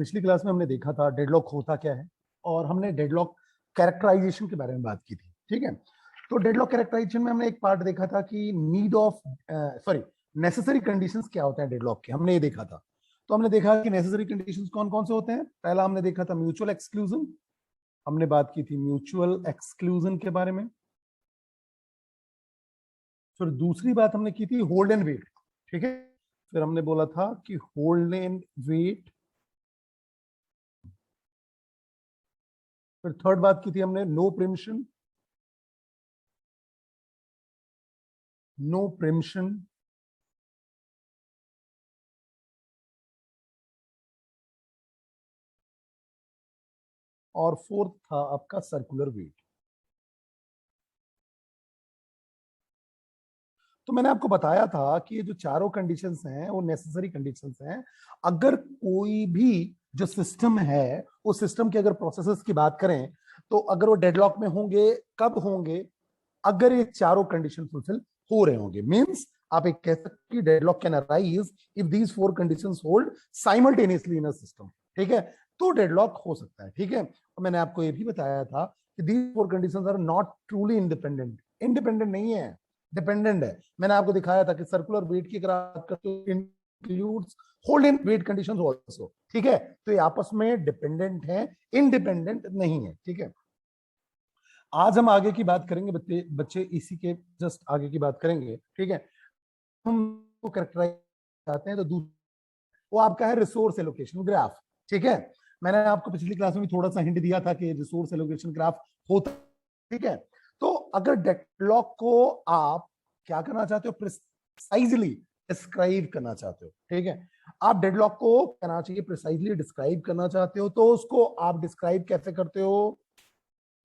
पिछली क्लास में हमने देखा था डेडलॉक होता क्या है और हमने डेडलॉक कैरेक्टराइजेशन के बारे में बात की थी। ठीक है, तो डेडलॉक कैरेक्टराइजेशन में हमने एक पार्ट देखा था कि नीड ऑफ नेसेसरी कंडीशंस क्या होते हैं डेडलॉक के, हमने ये देखा था। तो हमने देखा कि नेसेसरी कंडीशंस कौन कौन से होते हैं। पहला हमने देखा था म्यूचुअल एक्सक्लूजन, हमने बात की थी म्यूचुअल एक्सक्लूजन के बारे में। फिर दूसरी बात हमने की थी होल्ड एंड वेट। ठीक है, फिर हमने बोला था कि होल्ड एंड वेट। फिर थर्ड बात की थी हमने नो प्रिम्पशन, नो प्रिम्पशन। और फोर्थ था आपका सर्कुलर वेट। तो मैंने आपको बताया था कि ये जो चारों कंडीशंस हैं वो नेसेसरी कंडीशंस हैं। अगर कोई भी जो सिस्टम है उस सिस्टम के अगर प्रोसेसेस की बात करें तो अगर वो डेडलॉक में होंगे, कब होंगे? अगर ये चारों कंडीशन फुलफिल हो रहे होंगे। मींस आप एक कह सकते हैं deadlock can arise if these four conditions hold simultaneously in a system. ठीक है, तो डेडलॉक हो सकता है। ठीक है, और मैंने आपको ये भी बताया था कि these four conditions are not truly independent. Independent नहीं है, डिपेंडेंट है। मैंने आपको दिखाया था कि सर्कुलर वेट की अगर बात करते हो includes hold in wait conditions also. ठीक है, तो ये आपस में डिपेंडेंट है, इंडिपेंडेंट नहीं है। ठीक है, आज हम आगे की बात करेंगे, बच्चे बच्चे इसी के जस्ट आगे की बात करेंगे। ठीक है, हम कैरेक्टराइज चाहते हैं तो वो आपका है रिसोर्स एलोकेशन ग्राफ। ठीक है, मैंने आपको पिछली क्लास में भी थोड़ा सा हिंट दिया था कि रिसोर्स एलोकेशन ग्राफ होता। ठीक है, तो अगर डेडलॉक को आप क्या करना चाहते हो, प्रिसाइजली डिस्क्राइब करना चाहते हो। ठीक है, आप डेडलॉक को कहना चाहिए प्रिसाइजली डिस्क्राइब करना चाहते हो तो उसको आप डिस्क्राइब कैसे करते हो?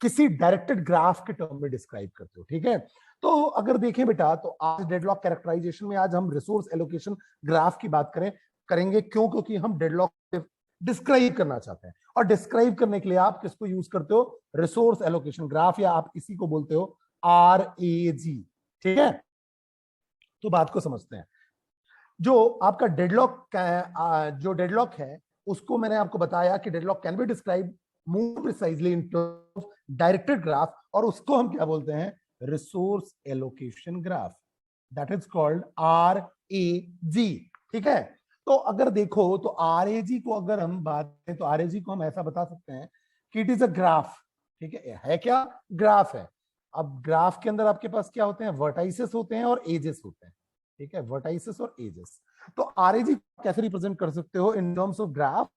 किसी डायरेक्टेड ग्राफ के टर्म में डिस्क्राइब करते हो। ठीक है, तो अगर देखें बेटा तो आज डेडलॉक कैरेक्टराइजेशन में आज हम रिसोर्स एलोकेशन ग्राफ की बात करेंगे। क्यों? क्योंकि हम डेडलॉक डिस्क्राइब करना चाहते हैं और डिस्क्राइब करने के लिए आप किसको यूज करते हो? रिसोर्स एलोकेशन ग्राफ, या आप इसी को बोलते हो RAG। ठीक है, तो बात को समझते हैं। जो आपका डेडलॉक है उसको मैंने आपको बताया कि deadlock can be describe more precisely in terms of directed graph, और उसको हम क्या बोलते हैं? Resource allocation graph, that is called RAG। ठीक है, तो अगर देखो तो RAG को अगर हम बात करें तो RAG को हम ऐसा बता सकते हैं कि इट इज अ ग्राफ। ठीक है क्या? ग्राफ है। अब ग्राफ के अंदर आपके पास क्या होते हैं? वर्टाइसेस होते हैं और एजेस होते हैं। ठीक है, वर्टाइसेस और एजेस। तो RAG कैसे रिप्रेजेंट कर सकते हो? In terms of graph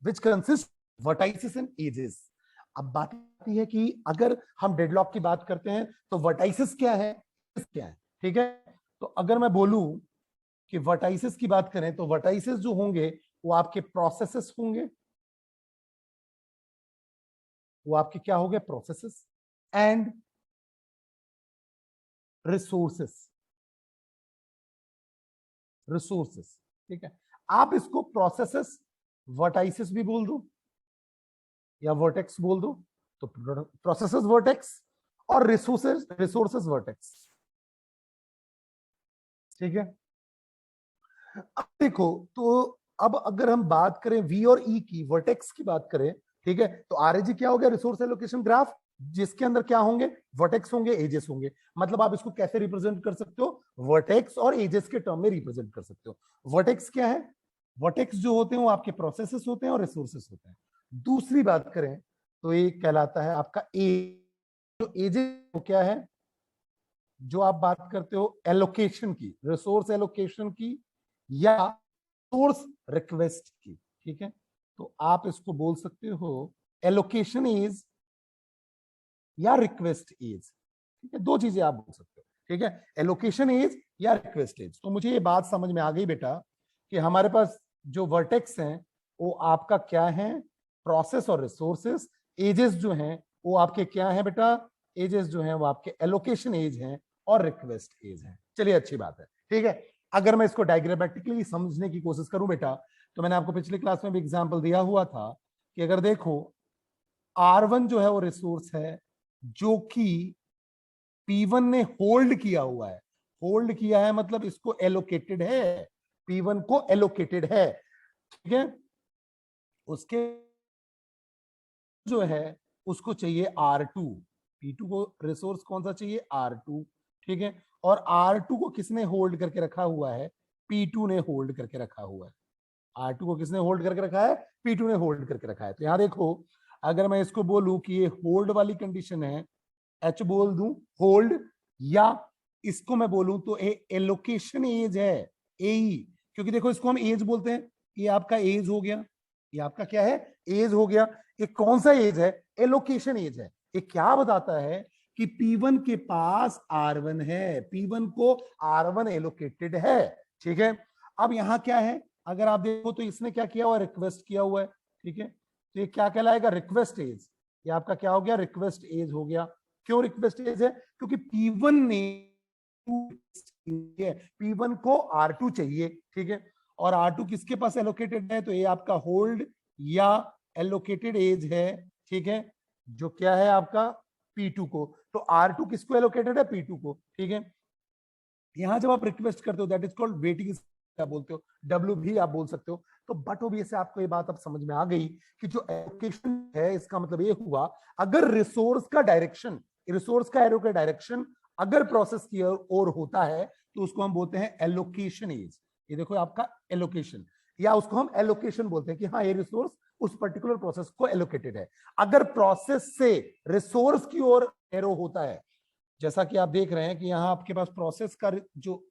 which consist vertices and edges. अब बात आती है कि अगर हम डेडलॉक की बात करते हैं तो वर्टाइसेस क्या है, क्या है? ठीक है, तो अगर मैं बोलूं कि वर्टाइसेस की बात करें तो वर्टाइसेस जो होंगे वो आपके प्रोसेसेस होंगे। वो आपके क्या हो गए? Processes and resources. रिसोर्सेस, ठीक है, आप इसको प्रोसेसेस वर्टाइसेस भी बोल दो या वर्टेक्स बोल दो। तो प्रोसेसेस वर्टेक्स और रिसोर्सेस रिसोर्सेस वर्टेक्स। ठीक है, अब देखो तो अब अगर हम बात करें वी और ई की, वर्टेक्स की बात करें, ठीक है, तो RAG क्या हो गया? रिसोर्स एलोकेशन ग्राफ, जिसके अंदर क्या होंगे? वर्टेक्स होंगे, एजेस होंगे। मतलब आप इसको कैसे रिप्रेजेंट कर सकते हो? वर्टेक्स और एजेस के टर्म में रिप्रेजेंट कर सकते हो। वर्टेक्स क्या है? वर्टेक्स जो होते हैं वो आपके प्रोसेसेस होते हैं और रिसोर्सेस होते हैं। दूसरी बात करें तो ये कहलाता है आपका ए। जो एजेस क्या है? जो आप बात करते हो एलोकेशन की, रिसोर्स एलोकेशन की या सोर्स रिक्वेस्ट की। ठीक है, तो आप इसको बोल सकते हो एलोकेशन एज या रिक्वेस्ट एज। ठीक है, दो चीजें आप बोल सकते हो। ठीक है, एलोकेशन एज या रिक्वेस्ट एज। तो मुझे ये बात समझ में आ गई बेटा कि हमारे पास जो वर्टेक्स हैं वो आपका क्या है? प्रोसेस और रिसोर्सेस। एजेस जो हैं वो आपके क्या है बेटा? एजेस जो हैं वो आपके एलोकेशन एज हैं और रिक्वेस्ट एज हैं। चलिए, अच्छी बात है। ठीक है, अगर मैं इसको डायग्रामेटिकली समझने की कोशिश करूं बेटा, तो मैंने आपको पिछले क्लास में भी एग्जांपल दिया हुआ था कि अगर देखो R1 जो है वो रिसोर्स है जो कि P1 ने होल्ड किया हुआ है। होल्ड किया है मतलब इसको एलोकेटेड है, P1 को एलोकेटेड है। ठीक है, उसके जो है उसको चाहिए R2, P2 को रिसोर्स कौन सा चाहिए, R2, ठीक है। और R2 को किसने होल्ड करके रखा हुआ है, P2 ने होल्ड करके रखा हुआ है। R2 को किसने होल्ड करके रखा है, P2 ने होल्ड करके रखा है। तो यहां देखो, अगर मैं इसको बोलूं कि ये होल्ड वाली कंडीशन है, H बोल दूं होल्ड, या इसको मैं बोलूं तो एलोकेशन एज है, AE, क्योंकि देखो इसको हम एज बोलते हैं, ये आपका एज हो गया, ये आपका क्या है, एज हो गया। ये कौन सा एज है, एलोकेशन एज है। ये क्या बताता है कि P1 के पास R1 है, P1 को R1 एलोकेटेड है, ठीक है। अब यहां क्या है, अगर आप देखो तो इसने क्या किया हुआ, रिक्वेस्ट किया हुआ है, ठीक है। तो ये क्या कहलाएगा, रिक्वेस्ट एज। ये आपका क्या हो गया, रिक्वेस्ट एज हो गया। क्यों रिक्वेस्ट एज है, क्योंकि P1 ने P1 को R2 चाहिए, ठीक है। और R2 किसके पास एलोकेटेड है, तो ये आपका होल्ड या एलोकेटेड एज है, ठीक है, जो क्या है आपका P2 को। तो R2 किसको एलोकेटेड है, P2 को, ठीक है। यहां जब आप रिक्वेस्ट करते हो दैट इज कॉल्ड वेटिंग, क्या बोलते हो, W भी आप बोल सकते हो। तो बट ओबीएस से आपको ये बात अब समझ में आ गई कि जो एलोकेशन है इसका मतलब ये हुआ, अगर रिसोर्स का डायरेक्शन, रिसोर्स का एरो का डायरेक्शन अगर प्रोसेस की ओर होता है तो उसको हम बोलते हैं एलोकेशन एज। ये देखो आपका एलोकेशन, या उसको हम एलोकेशन बोलते हैं कि हाँ ये रिसोर्स उस पर्टिकुलर प्रोसेस को एलोकेटेड है। अगर प्रोसेस से रिसोर्स की ओर एरो होता है, जैसा कि आप देख रहे हैं कि यहाँ आपके पास प्रोसेस का जो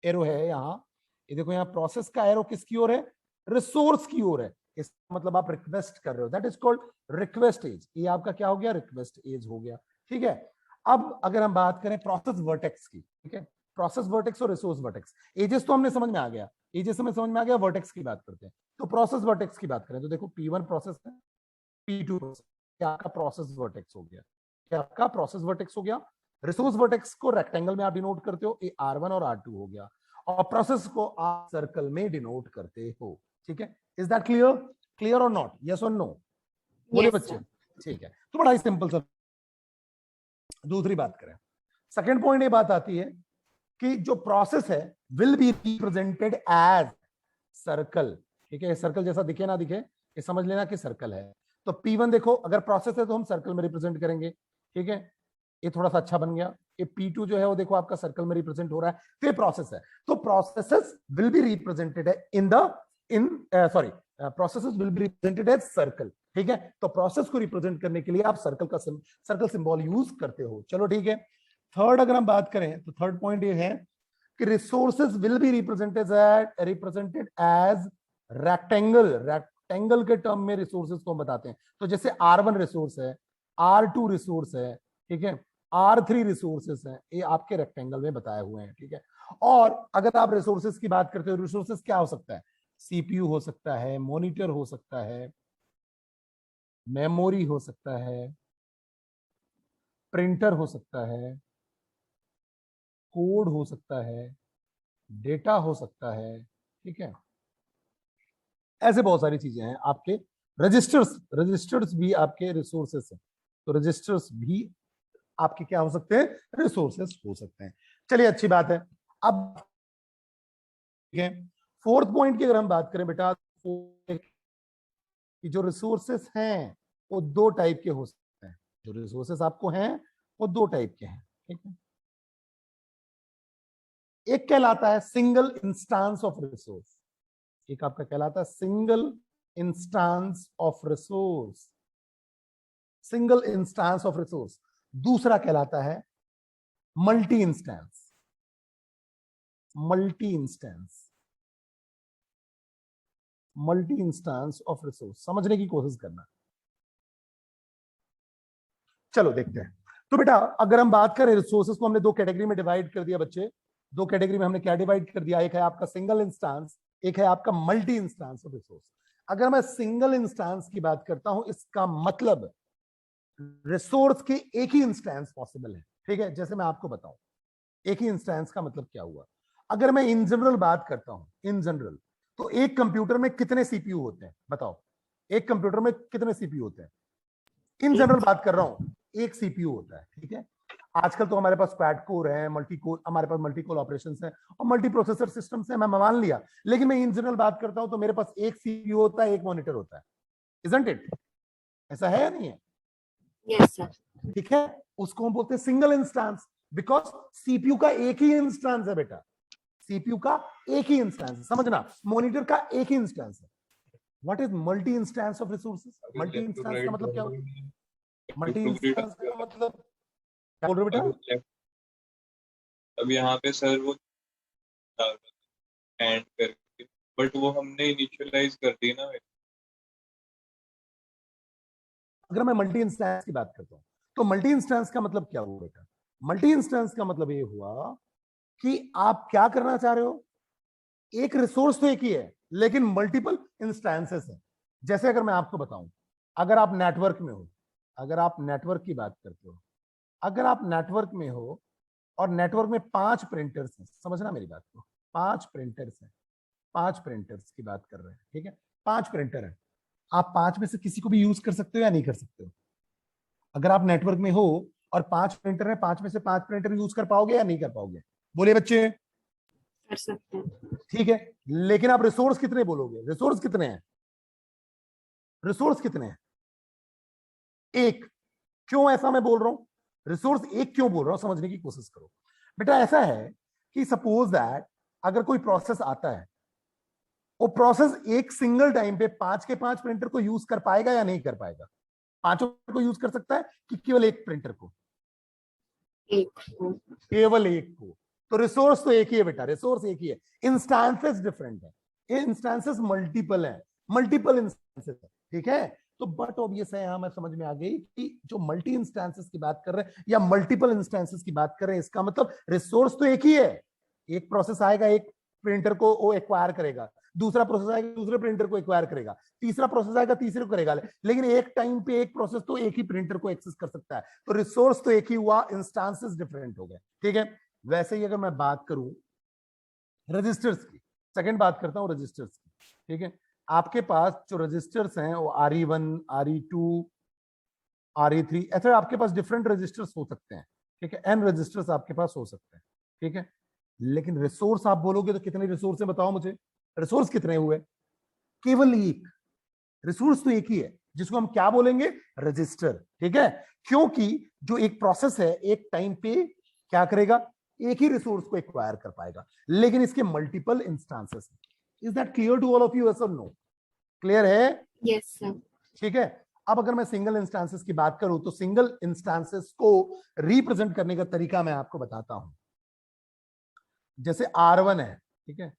एरो है, यहाँ ये देखो, यहाँ प्रोसेस का एरो किसकी ओर है, रिसोर्स की ओर है। इसका मतलब आप रिक्वेस्ट कर रहे हो, that is called request edge. ये आपका क्या हो गया, रिक्वेस्ट एज हो गया, ठीक है। अब अगर हम बात करें प्रोसेस वर्टेक्स की, ठीक है, प्रोसेस वर्टेक्स और रिसोर्स वर्टेक्स, एजेस तो हमने समझ में आ गया, एजेस हमें समझ में आ गया, वर्टेक्स की बात करते हैं। तो प्रोसेस वर्टेक्स की बात करें तो देखो P1 प्रोसेस है, P2 प्रोसेस, क्या आपका प्रोसेस वर्टेक्स हो गया, क्या आपका प्रोसेस वर्टेक्स हो गया। रिसोर्स वर्टेक्स को रेक्टेंगल में आप डिनोट करते हो, ये R1 और R2 हो गया, और प्रोसेस को आप सर्कल में डिनोट करते हो, ठीक है। इज दैट क्लियर, क्लियर और नॉट, यस और नो, बोले Yes, बच्चे, sir. ठीक है। तो बड़ा ही सिंपल सा। दूसरी बात करें, सेकेंड पॉइंट ये बात आती है कि जो प्रोसेस है will be represented as circle, ठीक है। सर्कल जैसा दिखे ना दिखे, ये समझ लेना कि सर्कल है। तो P1 देखो, अगर प्रोसेस है तो हम सर्कल में रिप्रेजेंट करेंगे, ठीक है। ये थोड़ा सा अच्छा बन गया। ये P2 जो है वो देखो आपका सर्कल में रिप्रेजेंट हो रहा है, तो ये प्रोसेस है। तो processes will be represented in the in sorry processes will be represented as circle, ठीक है। तो प्रोसेस को रिप्रेजेंट करने के लिए आप सर्कल सिंबल यूज करते हो, चलो ठीक है। थर्ड अगर हम बात करें तो थर्ड पॉइंट ये है कि resources will be represented as rectangle. Rectangle के टर्म में रिसोर्सेज को हम बताते हैं। तो जैसे R1 रिसोर्स है, R2 रिसोर्स है, ठीक है, R3 रिसोर्सेस है, ये आपके रेक्टेंगल में बताए हुए हैं, ठीक है। और अगर आप रिसोर्सेज की बात करते हो, रिसोर्सेज क्या हो सकता है, CPU हो सकता है, मॉनिटर हो सकता है, मेमोरी हो सकता है, प्रिंटर हो सकता है, कोड हो सकता है, डेटा हो सकता है, ठीक है। ऐसे बहुत सारी चीजें हैं आपके। रजिस्टर्स, रजिस्टर्स भी आपके रिसोर्सेस हैं, तो रजिस्टर्स भी आपके क्या हो सकते हैं, रिसोर्सेस हो सकते हैं। चलिए अच्छी बात है। अब ठीक है, फोर्थ पॉइंट की अगर हम बात करें बेटा, कि जो रिसोर्सेस हैं वो दो टाइप के हो सकते हैं। जो रिसोर्सेस आपको हैं वो दो टाइप के हैं, ठीक है। एक कहलाता है सिंगल इंस्टांस ऑफ रिसोर्स, एक आपका कहलाता है single instance of resource, single instance of resource. दूसरा कहलाता है multi instance, multi instance, multi instance of resource. समझने की कोशिश करना, चलो देखते हैं। तो बेटा अगर हम बात करें रिसोर्सेज को हमने दो कैटेगरी में डिवाइड कर दिया बच्चे। दो कैटेगरी में हमने क्या डिवाइड कर दिया, एक है आपका सिंगल इंस्टेंस, एक है आपका मल्टी इंस्टेंस ऑफ रिसोर्स। अगर मैं सिंगल इंस्टेंस की बात करता हूं, इसका मतलब रिसोर्स के एक ही इंस्टेंस पॉसिबल है, ठीक है। जैसे मैं आपको बताऊं एक ही इंस्टेंस का मतलब क्या हुआ। अगर मैं इन जनरल बात करता हूं, इन जनरल, तो एक कंप्यूटर में कितने सीपीयू होते हैं बताओ, एक कंप्यूटर में कितने सीपीयू होते हैं। इन जनरल बात कर रहा हूं, एक सीपीयू होता है, ठीक है। आजकल तो हमारे पास क्वाड कोर है, मल्टी कोर, हमारे पास मल्टी कोर ऑपरेशंस हैं और मल्टी प्रोसेसर सिस्टम्स हैं, मैं मान लिया, लेकिन मैं इन जनरल बात करता हूं तो मेरे पास एक सीपीयू होता है, एक मॉनिटर होता है, इजंट इट? ऐसा है या नहीं है? Yes sir. ठीक है, उसको हम बोलते हैं सिंगल इंस्टेंस, बिकॉज सीपीयू का एक ही इंस्टेंस है बेटा, सीपीयू का एक ही इंस्टेंस है, समझना, मॉनिटर का एक ही इंस्टेंस है। What is multi instance of resources? Multi instance का मतलब क्या होता है? मल्टी इंस्टेंस का मतलब क्या बोल रहे हो बेटा? अब यहाँ पे सर वो एंड करके, बट वो हमने इनिशियलाइज कर दी ना। अगर मैं मल्टी इंस्टेंस की बात करता हूं तो मल्टी इंस्टेंस का मतलब क्या हुआ बेटा? मल्टी इंस्टेंस का मतलब ये हुआ कि आप क्या करना चाह रहे हो, एक रिसोर्स तो एक ही है लेकिन मल्टीपल इंस्टेंसेस है। जैसे अगर मैं आपको बताऊं, अगर आप नेटवर्क में हो, अगर आप नेटवर्क की बात करते हो, अगर आप नेटवर्क में हो और नेटवर्क में 5 प्रिंटर्स हैं, समझना मेरी बात को, 5 प्रिंटर्स हैं, 5 प्रिंटर्स की बात कर रहे हैं, ठीक है, 5 प्रिंटर हैं, आप 5 में से किसी को भी यूज कर सकते हो या नहीं कर सकते हो? अगर आप नेटवर्क में हो और 5 प्रिंटर है, 5 में से 5 प्रिंटर यूज कर पाओगे या नहीं कर पाओगे? बोलिए बच्चे। कर सकते हैं। ठीक है, लेकिन आप रिसोर्स कितने बोलोगे? रिसोर्स कितने हैं? रिसोर्स कितने हैं? एक। क्यों ऐसा मैं बोल रहा हूं, रिसोर्स एक क्यों बोल रहा हूं, समझने की कोशिश करो बेटा। ऐसा है कि सपोज दैट अगर कोई प्रोसेस आता है, वो प्रोसेस एक सिंगल टाइम पे 5 के 5 प्रिंटर को यूज कर पाएगा या नहीं कर पाएगा? पांचों को यूज कर सकता है कि केवल एक प्रिंटर को? एक को। केवल एक को। तो रिसोर्स तो एक ही है बेटा, रिसोर्स एक ही है, इंस्टेंसेस डिफरेंट है, इंस्टेंसेस मल्टीपल है, मल्टीपल इंस्टेंसेस है, ठीक है। तो बट ऑब्वियस है, यहां मैं समझ में आ गई कि जो मल्टी इंस्टेंसेस की बात कर रहे हैं या मल्टीपल इंस्टेंसेस की बात कर रहे हैं, इसका मतलब रिसोर्स तो एक ही है। एक प्रोसेस आएगा, एक प्रिंटर को वो एक्वायर करेगा, दूसरा प्रोसेस आएगा, दूसरे प्रिंटर को एक्वायर करेगा, तीसरा प्रोसेस आएगा, तीसरे को करेगा, लेकिन एक टाइम पे एक प्रोसेस तो एक ही प्रिंटर को एक्सेस कर सकता है। तो रिसोर्स तो एक ही हुआ, इंस्टांसेस डिफरेंट हो गए, ठीक है। वैसे ही अगर मैं बात करूं रजिस्टर्स की, सेकंड बात करता हूं रजिस्टर्स की, ठीक है। आपके पास जो रजिस्टर्स हैं वो RE1, RE2, RE3, ऐसे आपके पास डिफरेंट रजिस्टर्स हो सकते हैं, ठीक है, n रजिस्टर्स आपके पास हो सकते हैं, ठीक है। लेकिन रिसोर्स आप बोलोगे तो कितने रिसोर्स है बताओ मुझे, रिसोर्स कितने हुए? केवल एक। रिसोर्स तो एक ही है, जिसको हम क्या बोलेंगे, रजिस्टर, ठीक है। क्योंकि जो एक प्रोसेस है एक टाइम पे क्या करेगा, एक ही रिसोर्स को एक्वायर कर पाएगा, लेकिन इसके multiple instances. Is that clear to all of you, yes और नो? क्लियर है? Yes sir. ठीक है। अब अगर मैं सिंगल इंस्टांसेस की बात करूं तो सिंगल इंस्टांसेस को रिप्रेजेंट करने का तरीका मैं आपको बताता हूं। जैसे R1 है, ठीक है,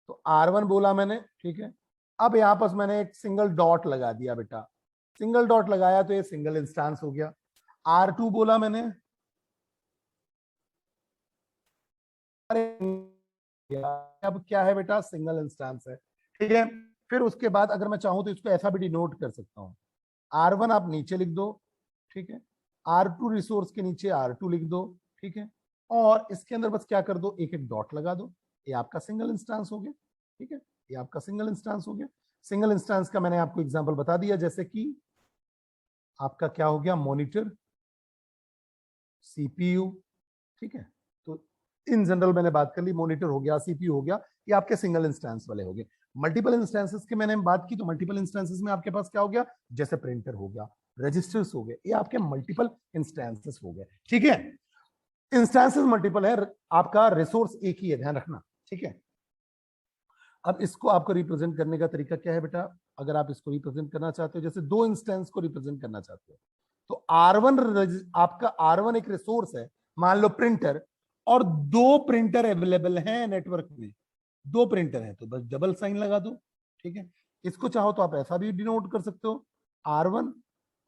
तो R1 बोला मैंने, ठीक है। अब यहां पर मैंने एक सिंगल डॉट लगा दिया बेटा, सिंगल डॉट लगाया तो ये सिंगल इंस्टांस हो गया। R2 बोला मैंने, अरे अब क्या है बेटा, सिंगल इंस्टांस है, ठीक है। फिर उसके बाद अगर मैं चाहूं तो इसको ऐसा भी डिनोट कर सकता हूं, R1 आप नीचे लिख दो, ठीक है, R2 रिसोर्स के नीचे R2 लिख दो, ठीक है, और इसके अंदर बस क्या कर दो, एक एक डॉट लगा दो, ये आपका सिंगल इंस्टांस हो गया, ठीक है, ये आपका सिंगल इंस्टांस हो गया। सिंगल इंस्टांस का मैंने आपको एग्जांपल बता दिया, जैसे कि आपका क्या हो गया, मॉनिटर, सीपीयू, ठीक है। तो इन जनरल मैंने बात कर ली, मॉनिटर हो गया, सीपीयू हो गया, ये आपके सिंगल इंस्टेंस वाले हो गए। मल्टीपल इंस्टेंसेस की मैंने बात की, तो मल्टीपल इंस्टेंसेस में आपके पास क्या हो गया, जैसे प्रिंटर हो गया, रजिस्टर्स हो गए, ये आपके मल्टीपल इंस्टेंसेस हो गए, ठीक है। इंस्टेंसेस मल्टीपल है, आपका रिसोर्स एक ही है, ध्यान रखना, ठीक है। अब इसको आपको रिप्रेजेंट करने का तरीका क्या है बेटा, अगर आप इसको रिप्रेजेंट करना चाहते हो, जैसे दो इंस्टेंस को रिप्रेजेंट करना चाहते हो, तो R1 आपका R1 एक रिसोर्स है, मान लो प्रिंटर, और दो प्रिंटर अवेलेबल हैं नेटवर्क में, दो प्रिंटर हैं, तो बस डबल साइन लगा दो, ठीक है। इसको चाहो तो आप ऐसा भी डिनोट कर सकते हो, R1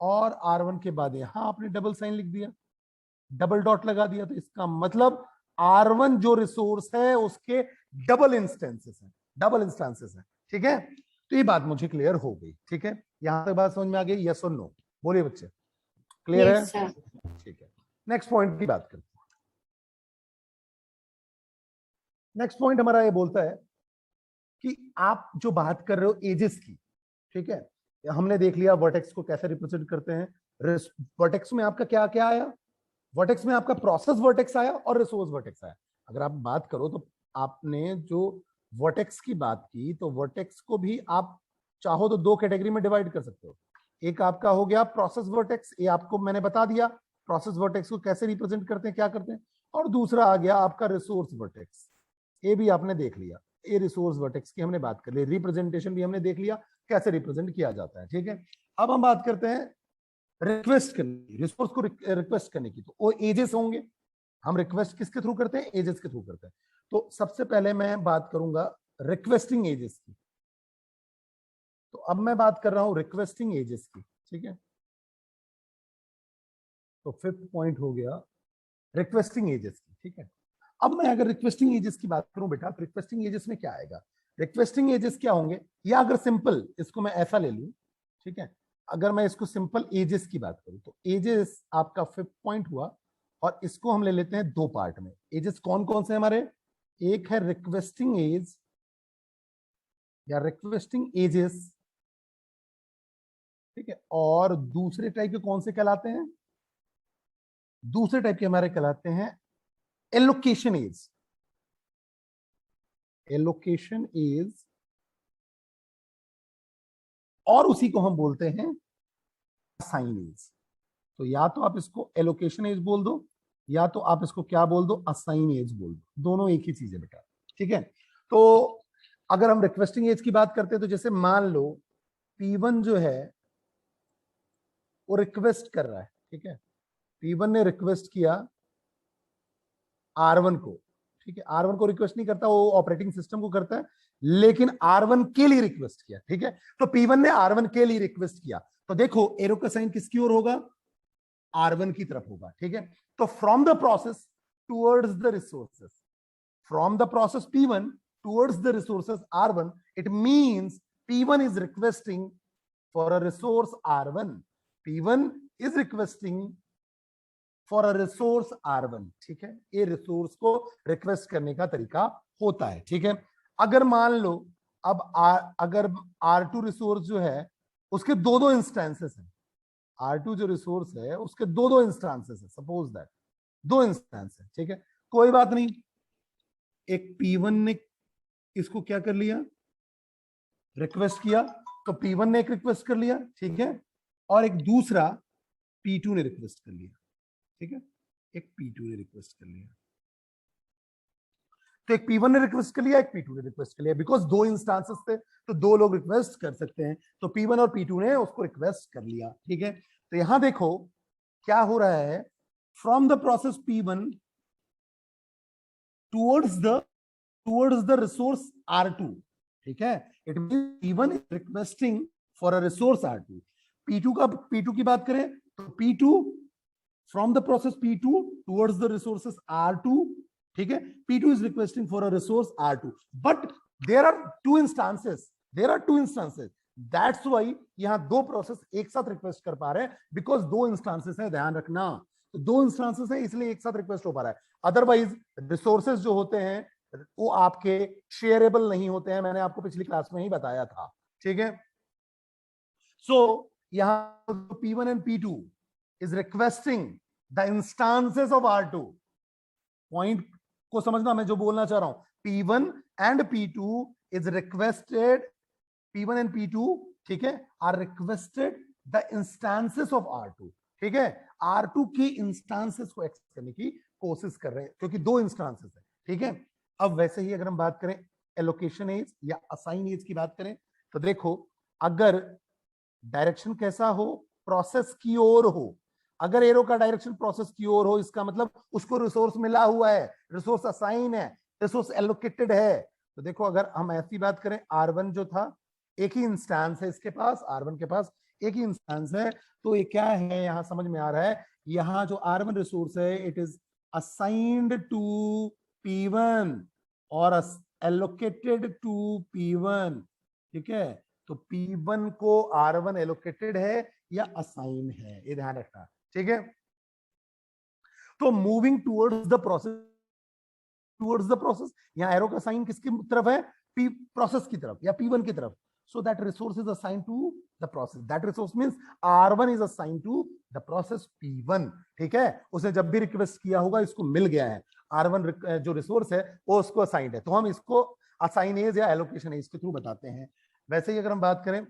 और R1 के बाद यहां आपने डबल साइन लिख दिया, डबल डॉट लगा दिया, तो इसका मतलब R1 जो रिसोर्स है उसके डबल इंस्टेंसेस हैं, डबल इंस्टेंसेस हैं, ठीक है। तो ये बात मुझे क्लियर हो गई, ठीक है, यहां तक बात समझ में आ गई, यस और नो? बोलिए बच्चे, क्लियर है? Yes sir. ठीक है, नेक्स्ट पॉइंट की बात करते हैं। नेक्स्ट पॉइंट हमारा ये बोलता है कि आप जो बात कर रहे हो एजेस की, ठीक है, हमने देख लिया वर्टेक्स को कैसे रिप्रेजेंट करते हैं। वर्टेक्स में आपका क्या क्या आया, वर्टेक्स में आपका प्रोसेस वर्टेक्स आया और रिसोर्स वर्टेक्स आया। अगर आप बात करो तो आपने जो वर्टेक्स की बात की, तो वर्टेक्स को भी आप चाहो तो दो कैटेगरी में डिवाइड कर सकते हो। एक आपका हो गया प्रोसेस वर्टेक्स, ये आपको मैंने बता दिया प्रोसेस वर्टेक्स को कैसे रिप्रेजेंट करते हैं, क्या करते हैं। और दूसरा आ गया आपका रिसोर्स वर्टेक्स, ये भी आपने देख लिया, ये रिसोर्स वर्टेक्स की हमने बात कर ली, रिप्रेजेंटेशन भी हमने देख लिया कैसे रिप्रेजेंट किया जाता है। ठीक है, अब हम बात करते हैं रिक्वेस्ट करने, रिसोर्स को रिक्वेस्ट करने की। तो वो एजेस होंगे, हम रिक्वेस्ट किसके थ्रू करते हैं, एजेस के थ्रू करते हैं। तो सबसे पहले मैं बात करूंगा रिक्वेस्टिंग एजेस की। तो अब मैं बात कर रहा हूं रिक्वेस्टिंग एजेस की। ठीक है, तो 5th पॉइंट हो गया रिक्वेस्टिंग एजेस की। ठीक है, अब मैं अगर रिक्वेस्टिंग एजेस की बात करूं बेटा, तो रिक्वेस्टिंग एजेस में क्या आएगा, रिक्वेस्टिंग एजेस क्या होंगे, या अगर सिंपल इसको मैं ऐसा ले लूं, ठीक है, अगर मैं इसको सिंपल एजेस की बात करूं तो एजेस आपका 5th पॉइंट हुआ, और इसको हम ले लेते हैं दो पार्ट में। एजेस कौन कौन से हमारे, एक है रिक्वेस्टिंग एज या रिक्वेस्टिंग एजेस, ठीक है, और दूसरे टाइप के कौन से कहलाते हैं, दूसरे टाइप के हमारे कहलाते हैं एलोकेशन एज। एलोकेशन एज, और उसी को हम बोलते हैं असाइन एज। तो या तो आप इसको एलोकेशन एज बोल दो, या तो आप इसको क्या बोल दो, असाइन एज बोल दो, दोनों एक ही चीज है बेटा। ठीक है, तो अगर हम रिक्वेस्टिंग एज की बात करते हैं, तो जैसे मान लो P1 जो है वो रिक्वेस्ट कर रहा है। ठीक है, P1 ने रिक्वेस्ट किया R1 को। ठीक है, R1 को रिक्वेस्ट नहीं करता, वो ऑपरेटिंग सिस्टम को करता है, लेकिन R1 के लिए रिक्वेस्ट किया। ठीक है, तो P1 ने R1 के लिए रिक्वेस्ट किया, तो देखो एरो का साइन किसकी ओर होगा, R1 की तरफ होगा। ठीक है, तो from the process towards the resources, from the process P1 towards the resources R1, it means P1 is requesting for a resource R1. P1 is requesting for a resource R1. ठीक है, ये resource को request करने का तरीका होता है। ठीक है, अगर मान लो अब अगर R2 रिसोर्स जो है उसके दो दो इंस्टेंसेस हैं, R2 जो रिसोर्स है उसके दो दो इंस्टेंसेस है, सपोज दैट दो इंस्टेंस है। ठीक है, कोई बात नहीं, एक P1 ने इसको क्या कर लिया, रिक्वेस्ट किया, तो P1 ने एक रिक्वेस्ट कर लिया। ठीक है, और एक दूसरा P2 ने रिक्वेस्ट कर लिया। ठीक है, एक P2 ने रिक्वेस्ट कर लिया, तो एक P1 ने रिक्वेस्ट कर लिया, एक P2 ने रिक्वेस्ट कर लिया, बिकॉज दो इंस्टांसेस थे तो दो लोग रिक्वेस्ट कर सकते हैं, तो P1 और P2 ने उसको रिक्वेस्ट कर लिया। ठीक है, तो यहां देखो क्या हो रहा है, from the process P1 towards the resource R2. ठीक है, it means P1 is requesting for a resource R2. P2 की बात करें तो P2 from the process P2 towards the resources R2. ठीक है, P2 is requesting for a resource R2, but there are two instances. That's why यहां दो process एक साथ रिक्वेस्ट कर पा रहे हैं, बिकॉज दो इंस्टांसेस है, ध्यान रखना, तो दो इंस्टांसेस है इसलिए एक साथ रिक्वेस्ट हो पा रहा है। अदरवाइज रिसोर्सेज जो होते हैं वो आपके शेयरेबल नहीं होते हैं, मैंने आपको पिछली क्लास में ही बताया था। ठीक है, सो यहां P1 and P2 is requesting the instances of R2। Point को समझना मैं जो बोलना चाह रहा हूं, P1 and P2 is requested, P1 and P2 ठीक है are requested the instances of R2। ठीक है, R2 की इंस्टांसेस को एक्सेस करने की कोशिश कर रहे हैं, क्योंकि दो इंस्टांसेस है। ठीक है, अब वैसे ही अगर हम बात करें एलोकेशन एज या असाइन एज की बात करें, तो देखो अगर डायरेक्शन कैसा हो, प्रोसेस की ओर हो, अगर एरो का डायरेक्शन प्रोसेस की ओर हो, इसका मतलब उसको रिसोर्स मिला हुआ है, रिसोर्स असाइन है, रिसोर्स एलोकेटेड है। तो देखो अगर हम ऐसी बात करें, R1 जो था एक ही इंस्टेंस है इसके पास, R1 के पास एक ही इंस्टेंस है, तो ये क्या है, यहां समझ में आ रहा है, यहां जो R1 रिसोर्स है it is assigned to P1 और allocated to P1। ठीक है, तो P1 को R1 एलोकेटेड है या असाइन है, ये ध्यान रखना। ठीक है, तो मूविंग टुवर्ड्स द प्रोसेस, यहां एरो का साइन किसकी तरफ है, प्रोसेस की तरफ या P1 की तरफ। so that resource is assigned to the process. That resource means R1 is assigned to the process P1. ठीक है, उसने जब भी रिक्वेस्ट किया होगा इसको मिल गया है, R1 जो रिसोर्स है वो उसको असाइंड है, तो हम इसको असाइन एज या एलोकेशन एज के थ्रू बताते हैं। वैसे ही अगर हम बात करें,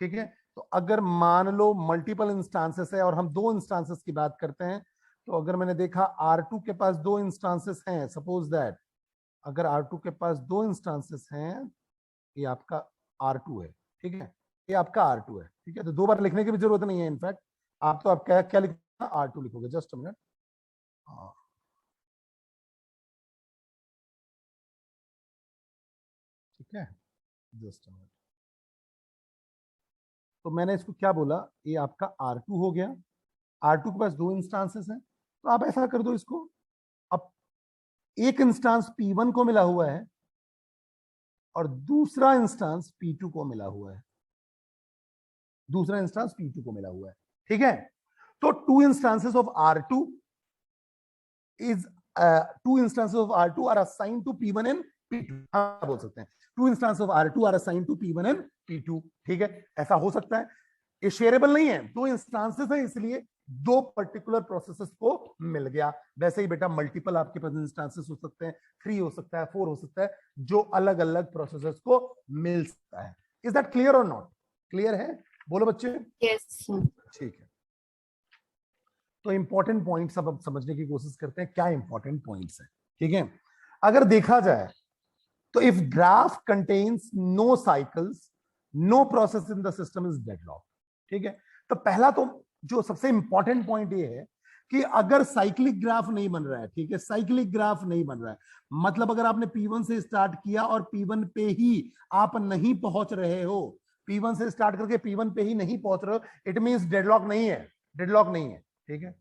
ठीक है, तो अगर मान लो मल्टीपल इंस्टांसेस है और हम दो इंस्टांसेस की बात करते हैं, तो अगर मैंने देखा R2 के पास दो इंस्टांसेस हैं, सपोज दैट अगर R2 के पास दो इंस्टांसेस हैं, ये आपका R2 है, ठीक है, ये आपका R2 है, ठीक है, तो दो बार लिखने की भी जरूरत नहीं है, इनफैक्ट आप तो आप क्या क्या लिखना, R2 लिखोगे, जस्ट अ मिनट, ठीक है, जस्ट अ मिनट। तो मैंने इसको क्या बोला, ये आपका R2 हो गया, R2 के पास दो इंस्टांसेस हैं, तो आप ऐसा कर दो इसको, अब एक इंस्टांस P1 को मिला हुआ है और दूसरा इंस्टांस P2 को मिला हुआ है, दूसरा इंस्टांस P2 को मिला हुआ है, ठीक है, तो two instances of R2 is two instances of R2 are assigned to P1 and P2, हाँ बोल सकते हैं, two instances of R2 are assigned to P1 and P2, ठीक है, ऐसा हो सकता है, ये शेयरेबल नहीं है, दो इंस्टांसेस हैं इसलिए दो पर्टिकुलर प्रोसेसेस को मिल गया। वैसे ही बेटा मल्टीपल आपके पास इंस्टांसेस हो सकते हैं, 3 हो सकता है, 4 हो सकता है, जो अलग अलग प्रोसेसेस को मिल सकता है। इज दैट क्लियर और नॉट क्लियर है, बोलो बच्चे। यस ठीक है, तो इंपॉर्टेंट पॉइंट्स अब समझने की कोशिश करते हैं, क्या इंपॉर्टेंट पॉइंट्स है, ठीक है। अगर देखा जाए तो if graph contains no cycles, no process in the system is deadlock, ठीक है। तो पहला तो जो सबसे इंपॉर्टेंट पॉइंट ये है कि अगर साइक्लिक ग्राफ नहीं बन रहा है, ठीक है, साइक्लिक ग्राफ नहीं बन रहा है, मतलब अगर आपने P1 से स्टार्ट किया और P1 पे ही आप नहीं पहुंच रहे हो, P1 से स्टार्ट करके P1 पे ही नहीं पहुंच रहे हो, इट मींस डेडलॉक नहीं है, डेडलॉक नहीं है, ठीक है,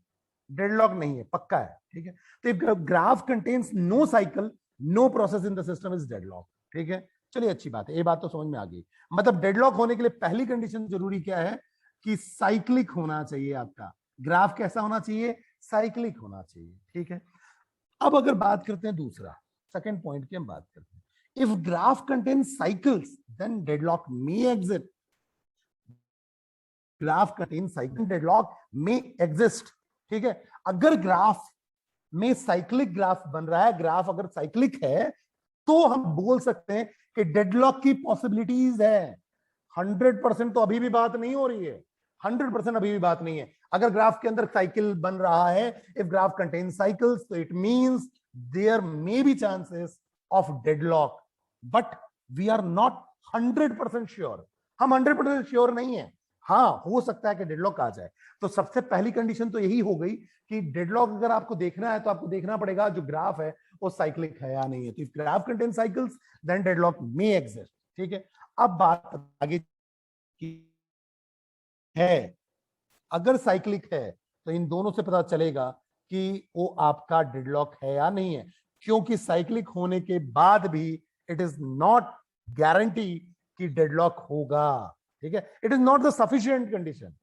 डेडलॉक नहीं है, पक्का है, ठीक है। तो if graph contains no cycle, no process in the system is deadlock, ठीक है। चलिए अच्छी बात है, ये बात तो समझ में आ गई। मतलब डेडलॉक होने के लिए पहली कंडीशन जरूरी क्या है कि साइक्लिक होना चाहिए, आपका ग्राफ कैसा होना चाहिए, साइक्लिक होना चाहिए, ठीक है। अब अगर बात करते हैं दूसरा सेकंड पॉइंट की हम बात करते हैं, if graph contains cycles then deadlock may exist, graph contains cycle deadlock may exist, ठीक है। अगर ग्राफ में साइक्लिक ग्राफ बन रहा है, ग्राफ अगर साइक्लिक है तो हम बोल सकते हैं कि डेडलॉक की पॉसिबिलिटीज है। 100% तो अभी भी बात नहीं हो रही है, 100% अभी भी बात नहीं है। अगर ग्राफ के अंदर साइकिल बन रहा है, इफ ग्राफ कंटेन्स साइकिल्स, तो it means there may be chances of deadlock, but we are not 100% sure, हम 100% श्योर नहीं है, हाँ हो सकता है कि डेडलॉक आ जाए। तो सबसे पहली कंडीशन तो यही हो गई कि डेडलॉक अगर आपको देखना है तो आपको देखना पड़ेगा जो ग्राफ है वो साइक्लिक है या नहीं है। तो if graph contain cycles then deadlock may exist, ठीक है। अब बात आगे की है, अगर साइक्लिक है तो इन दोनों से पता चलेगा कि वो आपका डेडलॉक है या नहीं है, क्योंकि साइक्लिक होने के बाद भी इट इज नॉट गारंटी कि डेडलॉक होगा, ठीक है। It is not the sufficient condition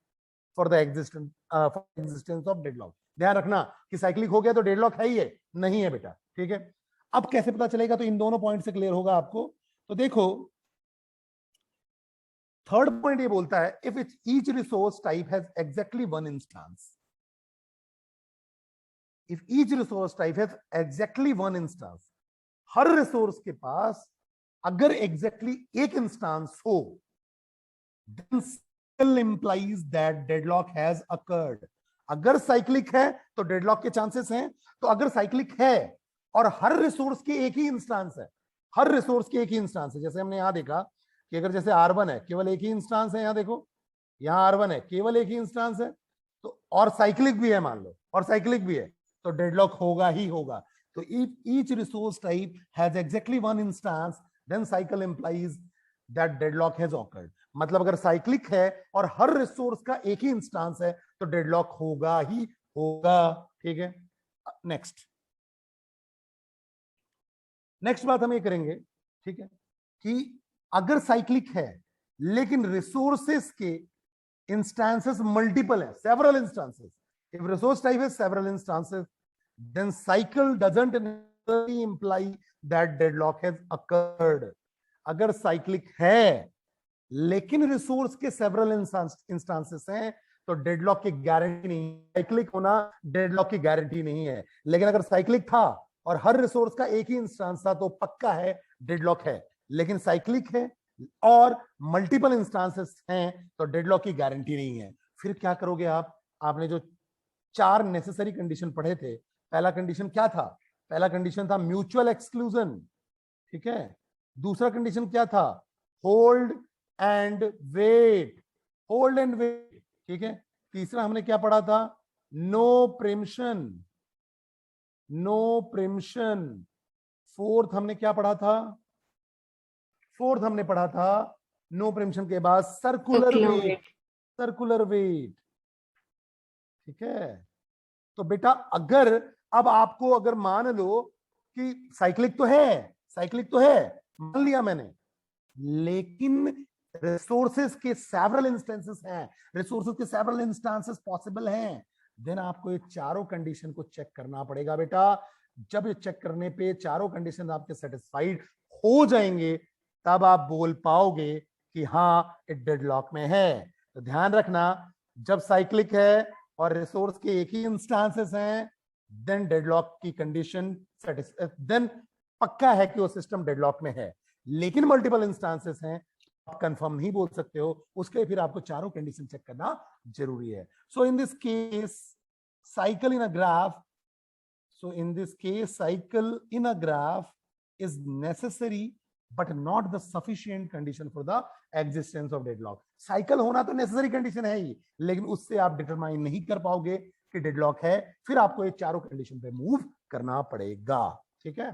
for the existence of deadlock. ध्यान रखना कि साइक्लिक हो गया तो डेडलॉक है ही है, नहीं है बेटा, ठीक है। अब कैसे पता चलेगा, तो इन दोनों पॉइंट से क्लियर होगा आपको। तो देखो थर्ड पॉइंट ये बोलता है if it's each resource type has exactly one instance, if each resource type has exactly one instance, her resource के पास अगर एग्जैक्टली एक इंस्टांस हो, then still implies that deadlock has occurred। अगर साइक्लिक है तो डेडलॉक के चांसेस हैं। तो अगर साइक्लिक है और हर रिसोर्स के एक ही इंस्टांस है, हर रिसोर्स के एक ही इंस्टांस है, जैसे हमने यहां देखा कि अगर जैसे R1 है केवल एक ही इंस्टांस है, यहां देखो यहां R1 है केवल एक ही इंस्टांस है, तो और साइक्लिक भी है मान लो, और साइक्लिक भी है, तो डेडलॉक होगा ही होगा। तो if each resource type has exactly one instance then cycle implies that deadlock has occurred. मतलब अगर साइक्लिक है और हर रिसोर्स का एक ही इंस्टांस है तो डेडलॉक होगा ही होगा, ठीक है। नेक्स्ट बात हम ये करेंगे, ठीक है, कि अगर साइक्लिक है लेकिन रिसोर्सेस के इंस्टांसेस मल्टीपल है, several instances, if resource type है several instances, then cycle doesn't imply that deadlock has occurred. अगर साइक्लिक है लेकिन रिसोर्स के सेवरल इंस्टांसेस हैं तो डेडलॉक की गारंटी नहीं। साइक्लिक होना डेडलॉक की गारंटी नहीं है, लेकिन अगर साइक्लिक था और हर रिसोर्स का एक ही इंस्टांस था तो पक्का है डेडलॉक है। लेकिन साइक्लिक है और मल्टीपल इंस्टांसेस हैं तो डेडलॉक की गारंटी नहीं है। फिर क्या करोगे आप? आपने जो 4 नेसेसरी कंडीशन पढ़े थे, पहला कंडीशन क्या था? पहला कंडीशन था म्यूचुअल एक्सक्लूजन, ठीक है। दूसरा कंडीशन क्या था? Hold and wait, hold and wait, ठीक है। तीसरा हमने क्या पढ़ा था? No preemption, no preemption. Fourth हमने क्या पढ़ा था? फोर्थ हमने पढ़ा था नो प्रिम्पशन के बाद सर्कुलर वेट, सर्कुलर वेट, ठीक है। तो बेटा अगर अब आपको अगर मान लो कि साइक्लिक तो है, साइक्लिक तो है, मान लिया मैंने, लेकिन रिसोर्सेज के सेवरल इंस्टेंसेस हैं, रिसोर्सेज के सेवरल इंस्टेंसेस पॉसिबल हैं, देन आपको ये चारों कंडीशन को चेक करना पड़ेगा बेटा। जब ये चेक करने पे चारों कंडीशन आपके सेटिस्फाइड हो जाएंगे तब आप बोल पाओगे कि हाँ ये डेडलॉक में है। तो ध्यान रखना, जब साइक्लिक है और रिसोर्स के एक ही इंस्टांसेस हैं देन डेडलॉक की कंडीशन देन पक्का है कि वो सिस्टम डेडलॉक में है। लेकिन मल्टीपल इंस्टांसेस हैं, आप कंफर्म नहीं बोल सकते हो, उसके फिर आपको चारों कंडीशन चेक करना जरूरी है। So in this case cycle in a graph, so in this case cycle in a graph is necessary but not the sufficient condition for the existence of deadlock. Cycle होना तो necessary condition है ही, लेकिन उससे आप determine नहीं कर पाओगे कि डेडलॉक है, फिर आपको ये चारों कंडीशन पे मूव करना पड़ेगा, ठीक है।